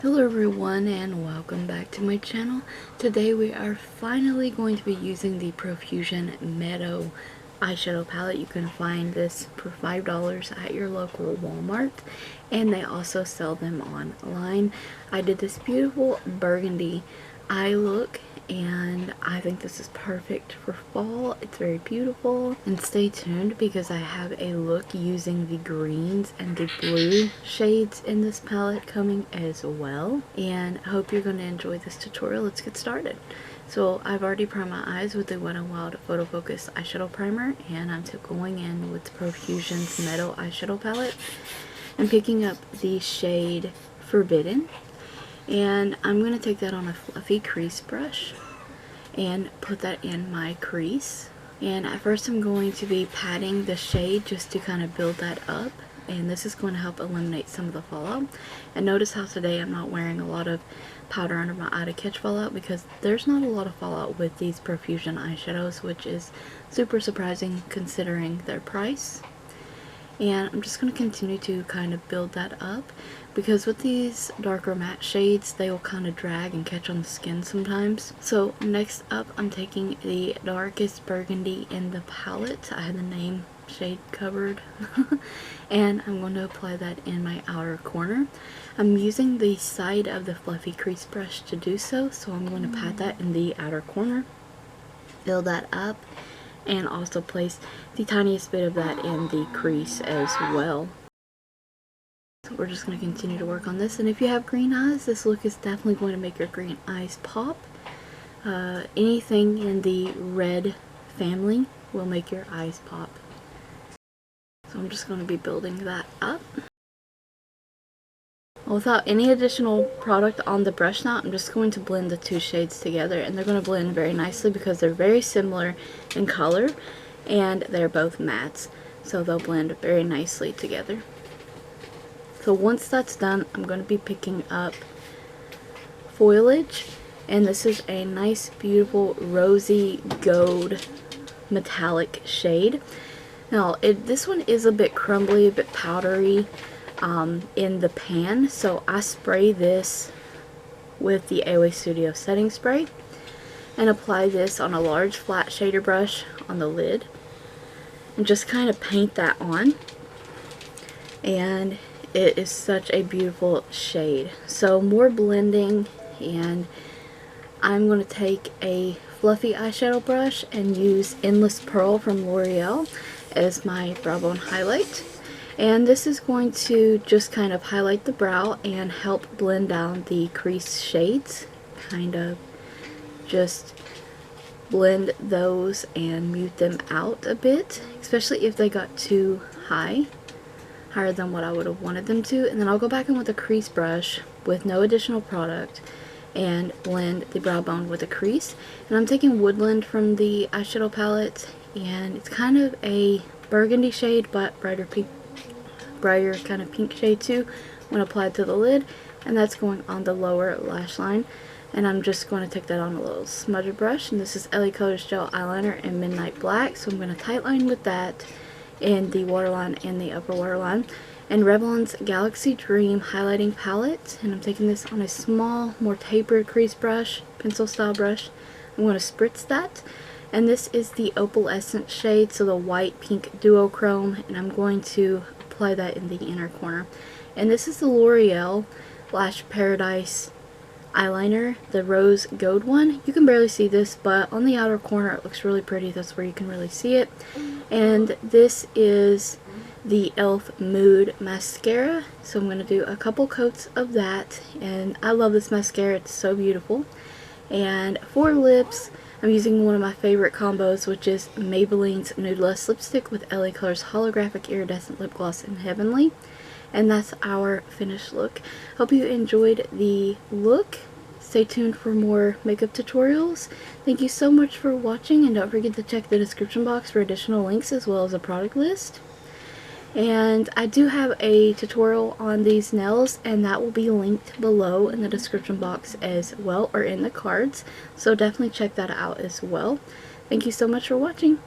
Hello everyone and welcome back to my channel. Today we are finally going to be using the Profusion Meadow eyeshadow palette. You can find this for $5 at your local Walmart, and they also sell them online. I did this beautiful burgundy eye look, and I think this is perfect for fall. It's very beautiful, and stay tuned because I have a look using the greens and the blue shades in this palette coming as well, and I hope you're going to enjoy this tutorial. Let's get started. So I've already primed my eyes with the Wet n Wild Photo Focus eyeshadow primer, and I'm going in with Profusion's Meadow eyeshadow palette and picking up the shade Forbidden. And I'm going to take that on a fluffy crease brush and put that in my crease. And at first I'm going to be patting the shade just to kind of build that up, and this is going to help eliminate some of the fallout. And notice how today I'm not wearing a lot of powder under my eye to catch fallout, because there's not a lot of fallout with these Profusion eyeshadows, which is super surprising considering their price. And I'm just going to continue to kind of build that up, because with these darker matte shades they will kind of drag and catch on the skin sometimes. So next up I'm taking the darkest burgundy in the palette. I had the name shade covered and I'm going to apply that in my outer corner. I'm using the side of the fluffy crease brush to do so, so I'm going to pat that in the outer corner, fill that up, and also place the tiniest bit of that in the crease as well. So we're just going to continue to work on this, and if you have green eyes, this look is definitely going to make your green eyes pop. Anything in the red family will make your eyes pop. So I'm just going to be building that up. Without any additional product on the brush now, I'm just going to blend the two shades together, and they're going to blend very nicely because they're very similar in color and they're both mattes, so they'll blend very nicely together. So once that's done, I'm going to be picking up Foliage, and this is a nice beautiful rosy gold metallic shade. Now this one is a bit crumbly, a bit powdery in the pan, so I spray this with the AOA Studio setting spray and apply this on a large flat shader brush on the lid and just kind of paint that on, and it is such a beautiful shade. So more blending, and I'm going to take a fluffy eyeshadow brush and use Endless Pearl from L'Oreal as my brow bone highlight. And this is going to just kind of highlight the brow and help blend down the crease shades. Kind of just blend those and mute them out a bit, especially if they got too higher than what I would have wanted them to. And then I'll go back in with a crease brush with no additional product and blend the brow bone with a crease. And I'm taking Woodland from the eyeshadow palette, and it's kind of a burgundy shade but brighter kind of pink shade too when applied to the lid, and that's going on the lower lash line. And I'm just going to take that on a little smudger brush, and this is LA Colors Gel Eyeliner in Midnight Black, so I'm going to tightline with that in the waterline and the upper waterline. And Revlon's Galaxy Dream highlighting palette, and I'm taking this on a small, more tapered crease brush, pencil style brush. I'm going to spritz that, and this is the Opal Essence shade, so the white pink duochrome, and I'm going to apply that in the inner corner. And this is the L'Oreal Lash Paradise eyeliner, the rose gold one. You can barely see this, but on the outer corner it looks really pretty. That's where you can really see it. And this is the e.l.f. Mood mascara, so I'm going to do a couple coats of that, and I love this mascara. It's so beautiful. And for lips, I'm using one of my favorite combos, which is Maybelline's Nudeless lipstick with LA Colors Holographic Iridescent Lip Gloss in Heavenly. And that's our finished look. Hope you enjoyed the look. Stay tuned for more makeup tutorials. Thank you so much for watching, and don't forget to check the description box for additional links as well as a product list. And I do have a tutorial on these nails, and that will be linked below in the description box as well, or in the cards, so definitely check that out as well. Thank you so much for watching.